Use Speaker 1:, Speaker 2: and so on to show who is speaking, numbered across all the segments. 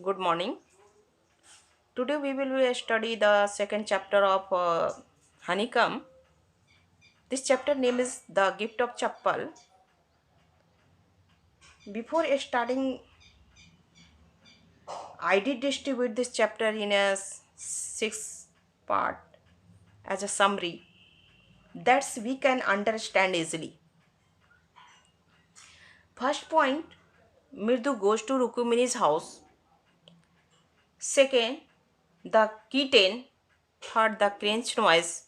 Speaker 1: Good morning. Today we will study the second chapter of Honeycomb. This chapter name is The Gift of Chappal. Before starting, I did distribute this chapter in a six part as a summary that we can understand easily. First point, Mirdu goes to Rukumini's house. Second, the kitten. Third, the crunch noise.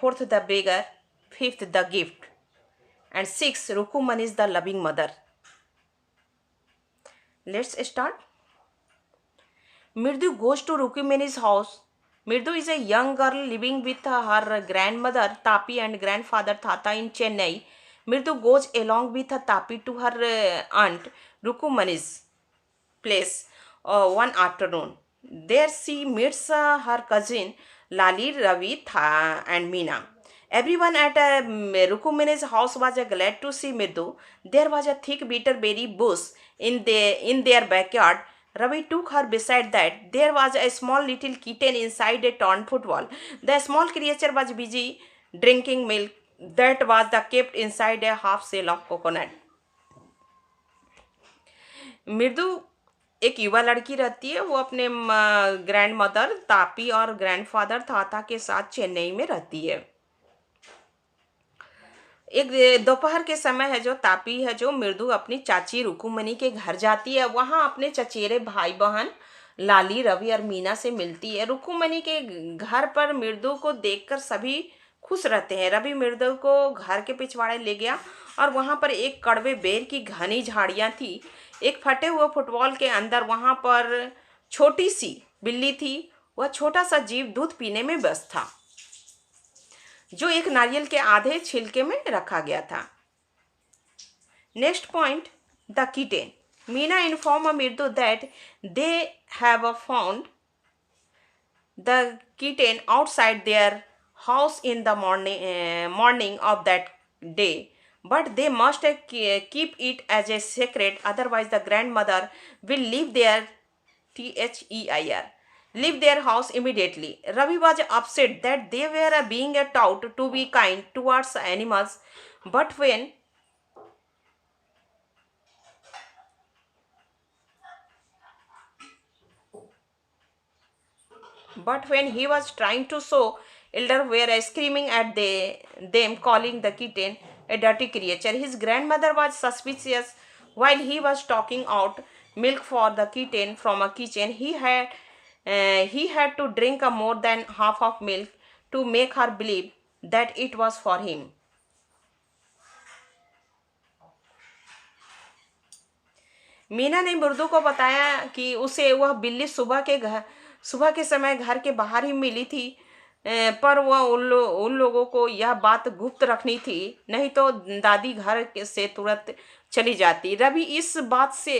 Speaker 1: Fourth, the beggar. Fifth, the gift. And sixth, Rukuman is the loving mother. Let's start. Mirdu goes to Rukmini's house. Mirdu is a young girl living with her grandmother Tapi and grandfather Tata in Chennai. Mirdu goes along with Tapi to her aunt Rukumani's place one afternoon. There she meets her cousin Lali, Ravi, and Meena. Everyone at Rukumini's house was glad to see Mirdu. There was a thick bitterberry bush in their backyard. Ravi took her beside that. There was a small little kitten inside a torn football. The small creature was busy drinking milk that was kept inside a half shell of coconut. मृदु एक युवा लड़की रहती है। वो अपने grand mother Tapi और grandfather ताता के साथ चेन्नई में रहती है। एक दोपहर के समय है जो तापी है जो मृदु अपनी चाची रुकुमनी के घर जाती है। वहां अपने चचेरे भाई बहन लाली, रवि और मीना से मिलती है। रुकुमनी के घर पर मृदु को देखकर सभी खुश रहते हैं। रवि मृदु को घर के पिछवाड़े ले गया और वहां पर एक कड़वे बेर की घनी झाड़ियां थी। एक फटे हुए फुटबॉल के अंदर वहां पर छोटी सी बिल्ली थी। वह छोटा सा जीव दूध पीने में व्यस्त था जो एक नारियल के आधे छिलके में रखा गया था। Next point, the kitten. Meena inform Mridu that they have found the kitten outside their house in the morning of that day, but they must keep it as a secret, otherwise the grandmother will leave leave their house immediately. Ravi was upset that they were being taught to be kind towards animals, but when he was trying to show, elder were screaming at them, calling the kitten a dirty creature. His grandmother was suspicious. While he was taking out milk for the kitten from a kitchen, he had to drink more than half of milk to make her believe that it was for him. Meena ने मृदु को बताया कि उसे वह बिल्ली सुबह के समय घर के बाहर ही मिली थी, पर वह उन लोगों को यह बात गुप्त रखनी थी, नहीं तो दादी घर से तुरंत चली जाती। रवि इस बात से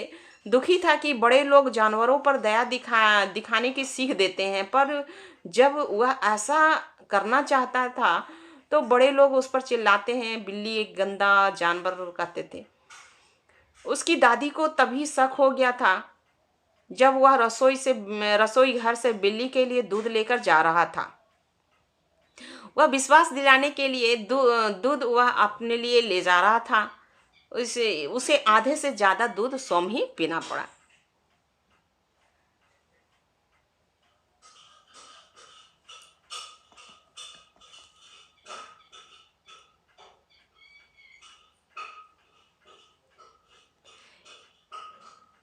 Speaker 1: दुखी था कि बड़े लोग जानवरों पर दया दिखाने की सीख देते हैं, पर जब वह ऐसा करना चाहता था तो बड़े लोग उस पर चिल्लाते हैं। बिल्ली एक गंदा जानवर कहते थे। उसकी दादी को तभी शक हो गया था जब वह रसोई घर से बिल्ली के लिए दूध लेकर जा रहा था। वह विश्वास दिलाने के लिए दूध वह अपने लिए ले जा रहा था। उसे आधे से ज्यादा दूध स्वयं ही पीना पड़ा।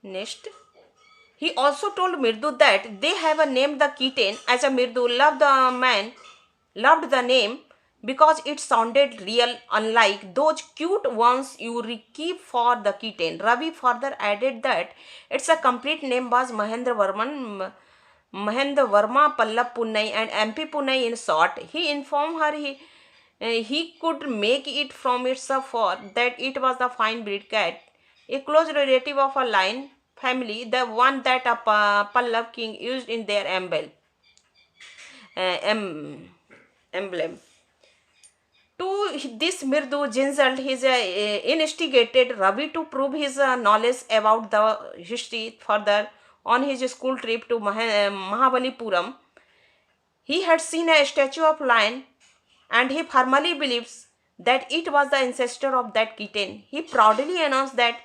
Speaker 1: Next, he also told Mirdu that they have named the kitten as a Mirdu loved the name because it sounded real, unlike those cute ones you keep for the kitten. Ravi further added that its a complete name was Mahendra Verma Pallab Punnai and MP Punnai in short. He informed her he could make it from its fur that it was the fine breed cat, a close relative of a lion family, the one that a Pallab king used in their emblem. To this, Mirdu jingled his instigated Ravi to prove his knowledge about the history further. on his school trip to Mahabalipuram. He had seen a statue of lion and he firmly believes that it was the ancestor of that kitten. He proudly announced that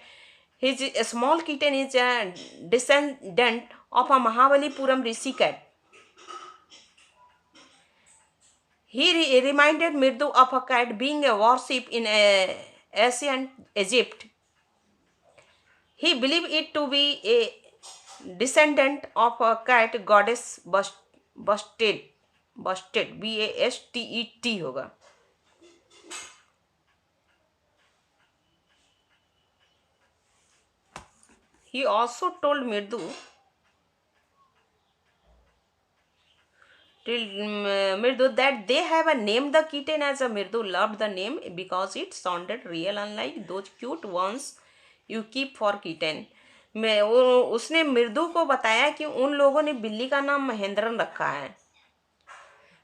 Speaker 1: his small kitten is a descendant of a Mahabalipuram Rishi cat. He reminded Mirdu of a cat being a worship in ancient Egypt. He believed it to be a descendant of a cat goddess Bastet. Bastet, Bastet होगा. He also told Mirdu that they have a named the kitten as a Mirdu loved the name because it sounded real unlike those cute ones you keep for kitten. उसने मृदु को बताया कि उन लोगों ने बिल्ली का नाम महेंद्रन रखा है.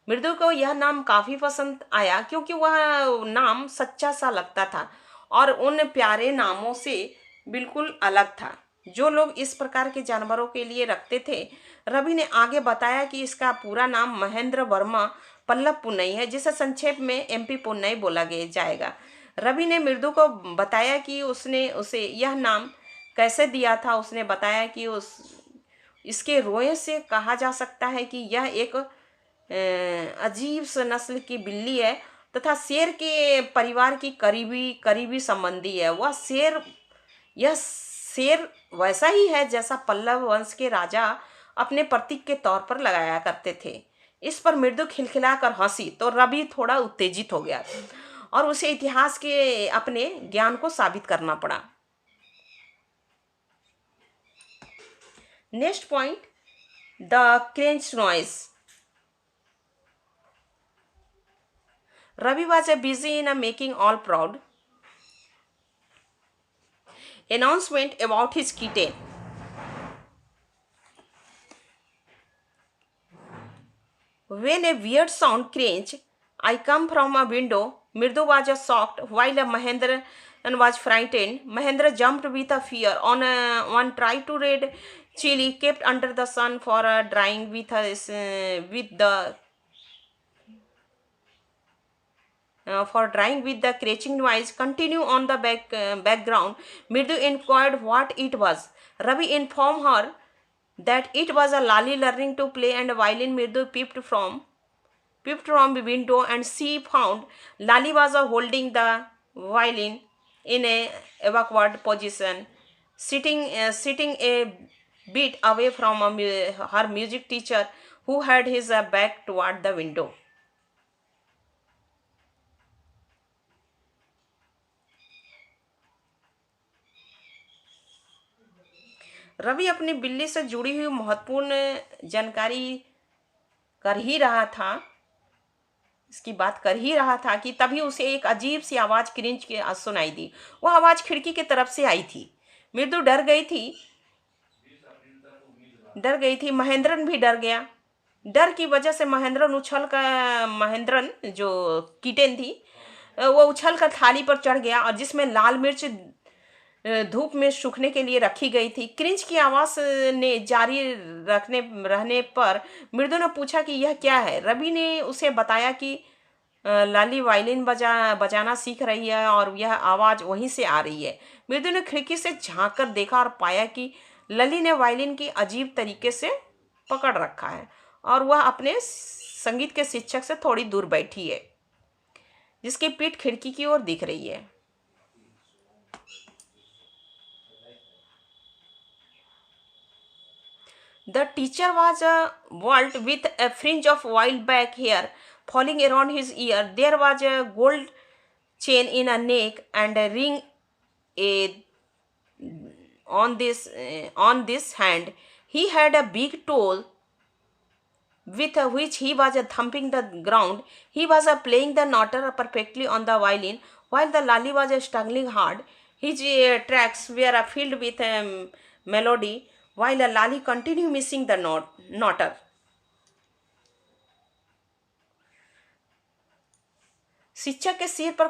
Speaker 1: मृदु को यह नाम काफी पसंद आया क्योंकि वह नाम सच्चा सा लगता था और उन प्यारे नामों से बिल्कुल अलग था जो लोग इस प्रकार के जानवरों के लिए रखते थे. रवि ने आगे बताया कि इसका पूरा नाम महेंद्र वर्मा पल्लव पुन्नई है जिसे संक्षेप में एमपी पुन्नई बोला जाएगा. रवि ने मृदु को बताया कि उसने उसे यह नाम कैसे दिया था. उसने बताया कि इसके रोए से कहा जा सकता है कि यह एक अजीब सी नस्ल की बिल्ली है तथा शेर के परिवार की करीबी संबंधी है. यह शेर वैसा ही है जैसा पल्लव वंश के राजा अपने प्रतीक के तौर पर लगाया करते थे. इस पर मृदु खिलखिलाकर हंसी तो रवि थोड़ा उत्तेजित हो गया और उसे इतिहास के अपने ज्ञान को साबित करना पड़ा. Next point, the crunch noise. Ravi was busy in making all proud announcement about his kitten. When a weird sound cringed, I come from a window. Mirdu was shocked while Mahendra was frightened. Mahendra jumped with a fear. One tried to read chili kept under the sun for drying with the crashing noise continue on the background. Mirdu inquired what it was. Ravi informed her that it was a Lali learning to play and violin. Mirdu peeped from the window and she found Lali was holding the violin in a awkward position, sitting a bit away from her music teacher who had his back toward the window. Ravi अपनी बिल्ली से जुड़ी हुई महत्वपूर्ण जानकारी कर ही रहा था, इसकी बात कर ही रहा था कि तभी उसे एक अजीब सी आवाज क्रिंच की सुनाई दी. वह आवाज खिड़की की तरफ से आई थी. मृदु डर गई थी. महेंद्रन भी डर गया. डर की वजह से महेंद्रन जो किटेन थी वो उछल कर थाली पर चढ़ गया और जिसमें लाल मिर्च धूप में सूखने के लिए रखी गई थी. क्रिंच की आवाज ने जारी रहने पर मृदु ने पूछा कि यह क्या है. रवि ने उसे बताया कि लाली वायलिन बजाना सीख रही है और यह आवाज वहीं से आ रही है. मृदु ने खिड़की से झांक कर देखा और पाया कि लली ने वायलिन की अजीब तरीके से पकड़ रखा है और वह अपने संगीत के शिक्षक से थोड़ी दूर बैठी है जिसकी पीठ खिड़की की ओर दिख रही है. The teacher was a vault with a fringe of wild back hair falling around his ear. There was a gold chain in a neck and a ring on this hand. He had a big tool with which he was thumping the ground. He was playing the noter perfectly on the violin while the lali was struggling hard. His tracks were filled with melody while Lali continued missing the noter. शिक्षक के सिर पर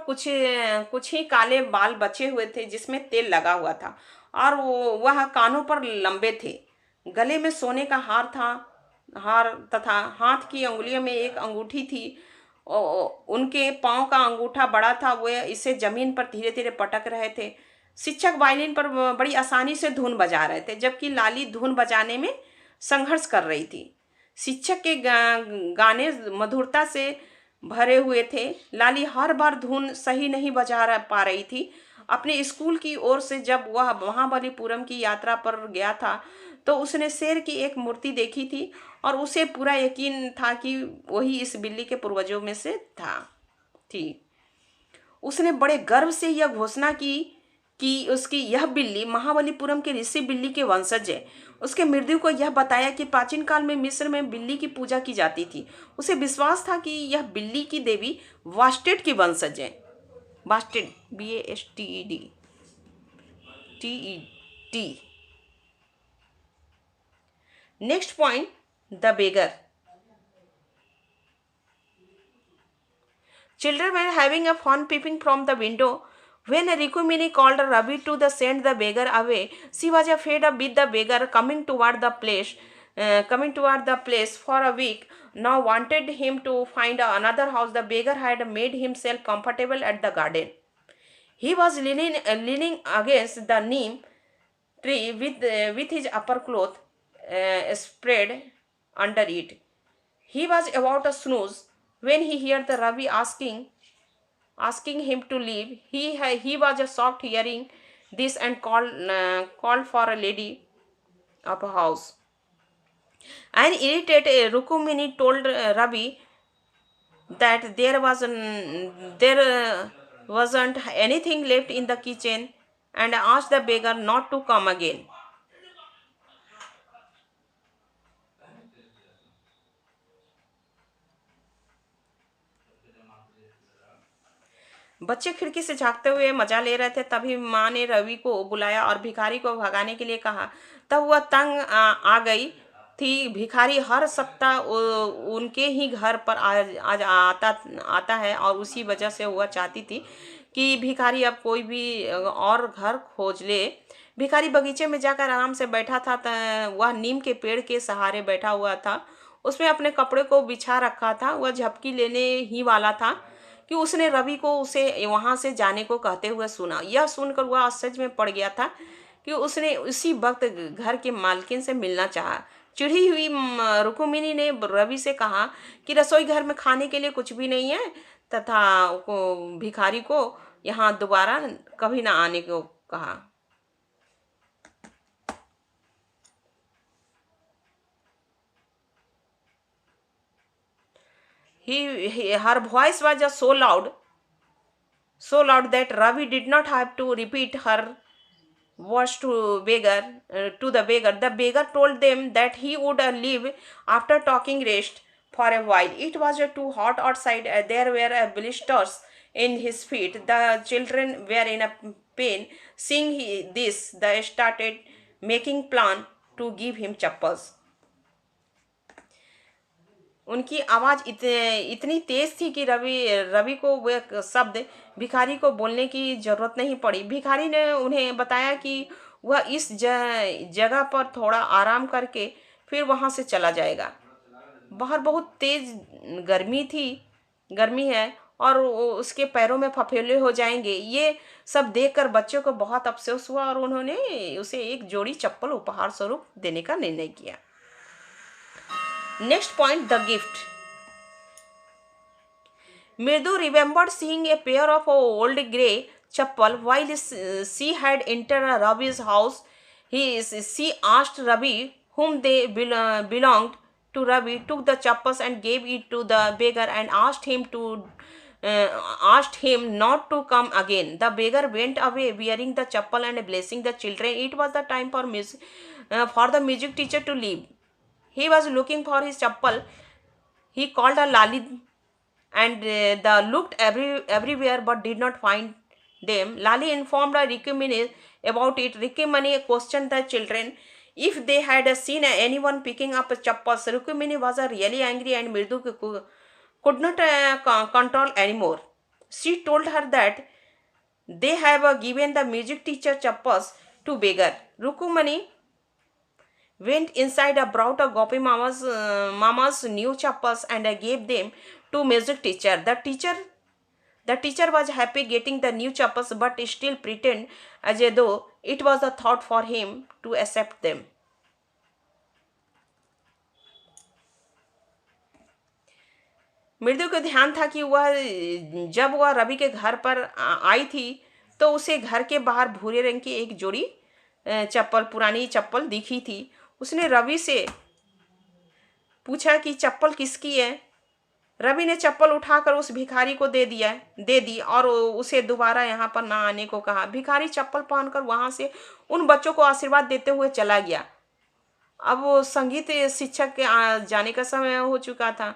Speaker 1: कुछ ही काले बाल बचे हुए थे जिसमें तेल लगा हुआ था और वह कानों पर लंबे थे. गले में सोने का हार था, हार तथा हाथ की अंगुलियों में एक अंगूठी थी। उनके पाँव का अंगूठा बड़ा था, वे इसे जमीन पर धीरे धीरे पटक रहे थे। शिक्षक वायलिन पर बड़ी आसानी से धुन बजा रहे थे, जबकि लाली धुन बजाने में संघर्ष कर रही थी। शिक्षक के गाने मधुरता से भरे हुए थे। लाली हर बार धुन सही नहीं पा रही थी। अपने स्कूल की ओर से जब वह महाबलीपुरम की यात्रा पर गया था, तो उसने शेर की एक मूर्ति देखी थी और उसे पूरा यकीन था कि वही इस बिल्ली के पूर्वजों में से थी। उसने बड़े गर्व से यह घोषणा की कि उसकी यह बिल्ली महाबलीपुरम के ऋषि बिल्ली के वंशज है। उसके मृत्यु को यह बताया कि प्राचीन काल में मिस्र में बिल्ली की पूजा की जाती थी। उसे विश्वास था कि यह बिल्ली की देवी वास्टेड की वंशज है। Wasted, BASTED. Next point, the beggar. Children were having a fun peeping from the window. When Rikumini called Ravi to send the beggar away, she was fed up with the beggar coming toward the place for a week. Now wanted him to find another house. The beggar had made himself comfortable at the garden. He was leaning against the neem tree with his upper cloth spread under it. He was about to snooze when he heard the Ravi asking him to leave. He was shocked hearing this and called for a lady of a house. An irritated Rukumini told Ravi that there wasn't anything left in the kitchen and asked the beggar not to come again. बच्चे खिड़की से झांकते हुए मजा ले रहे थे। तभी माँ ने रवि को बुलाया और भिखारी को भगाने के लिए कहा। तब वह तंग आ गई थी। भिखारी हर सप्ताह उनके ही घर पर आज आता है और उसी वजह से वह चाहती थी कि भिखारी अब कोई भी और घर खोज ले। भिखारी बगीचे में जाकर आराम से बैठा था। वह नीम के पेड़ के सहारे बैठा हुआ था। उसमें अपने कपड़े को बिछा रखा था। वह झपकी लेने ही वाला था कि उसने रवि को उसे वहां से जाने को कहते हुए सुना। यह सुनकर वह आश्चर्य में पड़ गया था कि उसने उसी वक्त घर के मालकिन से मिलना चाहा। चिढ़ी हुई रुक्मिणी ने रवि से कहा कि रसोई घर में खाने के लिए कुछ भी नहीं है तथा भिखारी को यहाँ दोबारा कभी ना आने को कहा। Her voice was just so loud that Ravi did not have to repeat her words to the beggar. The beggar told them that he would leave after taking rest for a while. It was too hot outside. There were blisters in his feet. The children were in a pain. Seeing this, they started making plan to give him chappals. उनकी आवाज इतनी तेज थी कि रवि को वह शब्द भिखारी को बोलने की जरूरत नहीं पड़ी। भिखारी ने उन्हें बताया कि वह इस जगह पर थोड़ा आराम करके फिर वहां से चला जाएगा। बाहर बहुत तेज गर्मी है और उसके पैरों में फफोले हो जाएंगे। ये सब देखकर बच्चों को बहुत अफसोस हुआ और उन्होंने उसे एक जोड़ी चप्पल उपहार स्वरूप देने का निर्णय किया। Next point, the gift. Mridu remembered seeing a pair of old grey chappal while she had entered Ravi's house. She asked Ravi whom they belonged to. Ravi took the chappals and gave it to the beggar and asked him not to come again. The beggar went away wearing the chappal and blessing the children. It was the time for the music teacher to leave. He was looking for his chappal. He called a Lali and looked everywhere but did not find them. Lali informed Rikimani about it. Rikimani questioned the children if they had seen anyone picking up chappals. Rikimani was really angry and Mridu could not control anymore. She told her that they have given the music teacher chappals to beggar. Rukmini went inside, brought a Gopi mama's new chappals and gave them to music teacher. The teacher was happy getting the new chappals, but still pretend as though it was a thought for him to accept them. मृदु को ध्यान था कि जब वह रवि के घर पर आई थी तो उसे घर के बाहर भूरे रंग की एक जोड़ी चप्पल, पुरानी चप्पल दिखी थी। उसने रवि से पूछा कि चप्पल किसकी है। रवि ने चप्पल उठाकर उस भिखारी को दे दी और उसे दोबारा यहाँ पर ना आने को कहा। भिखारी चप्पल पहनकर वहां से उन बच्चों को आशीर्वाद देते हुए चला गया। अब वो संगीत शिक्षक के जाने का समय हो चुका था।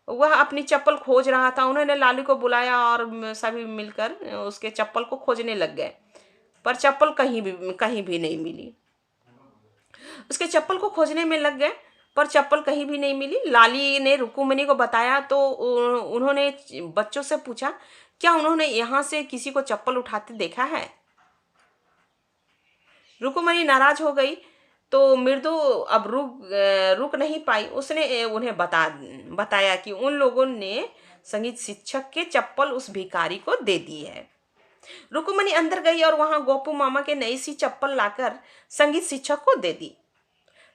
Speaker 1: वह अपनी चप्पल खोज रहा था। उन्होंने लालू को बुलाया और सभी मिलकर उसके चप्पल को खोजने लग गए, पर चप्पल कहीं भी नहीं मिली। उसके चप्पल को खोजने में लग गए पर चप्पल कहीं भी नहीं मिली। लाली ने रुक्मिणी को बताया तो उन्होंने बच्चों से पूछा, क्या उन्होंने यहाँ से किसी को चप्पल उठाते देखा है? रुक्मिणी नाराज हो गई तो मृदु अब रुक नहीं पाई। उसने उन्हें बताया कि उन लोगों ने संगीत शिक्षक के चप्पल उस भिखारी को दे दी है। रुक्मिणी अंदर गई और वहां गोपू मामा के नई सी चप्पल लाकर संगीत शिक्षक को दे दी।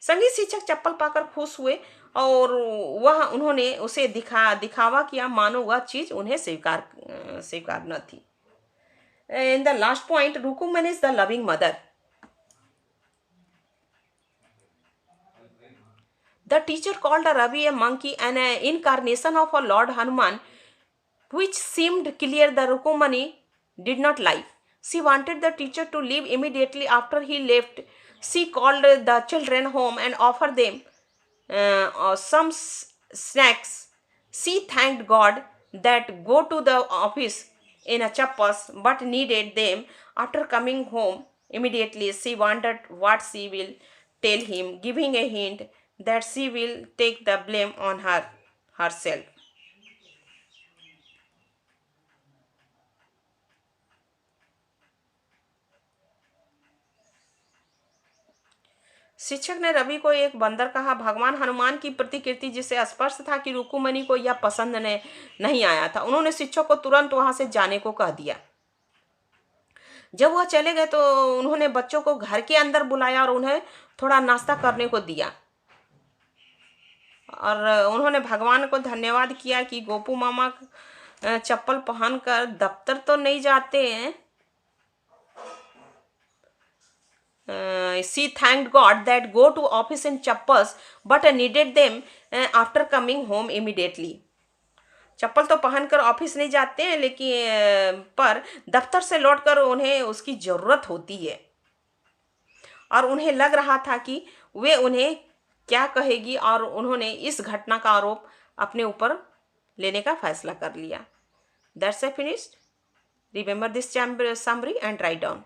Speaker 1: संगीत शिक्षक चप्पल पाकर खुश हुए और उन्होंने उसे दिखावा किया मानो वह चीज उन्हें स्वीकार न थी। In the last point, Rukmini is the loving mother. The teacher called Ravi a monkey and an incarnation of a Lord Hanuman, which seemed clear the Rukumani did not lie. She wanted the teacher to leave immediately after he left. She called the children home and offered them some snacks. She thanked God that go to the office in a chappals but needed them after coming home immediately. She wondered what she will tell him, giving a hint that she will take the blame on herself. शिक्षक ने रवि को एक बंदर कहा। भगवान हनुमान की प्रतिकृति जिसे स्पष्ट था कि रुक्मिणी को यह पसंद नहीं आया था। उन्होंने शिक्षक को तुरंत वहां से जाने को कह दिया। जब वह चले गए तो उन्होंने बच्चों को घर के अंदर बुलाया और उन्हें थोड़ा नाश्ता करने को दिया और उन्होंने भगवान को धन्यवाद किया कि गोपू मामा चप्पल पहनकर दफ्तर तो नहीं जाते हैं। She thanked God that go to office in chappals but needed them after coming home immediately. चप्पल तो पहनकर ऑफिस नहीं जाते हैं लेकिन पर दफ्तर से लौटकर उन्हें उसकी जरूरत होती है और उन्हें लग रहा था कि वे उन्हें क्या कहेगी और उन्होंने इस घटना का आरोप अपने ऊपर लेने का फैसला कर लिया। That's finished. Remember this summary and write down.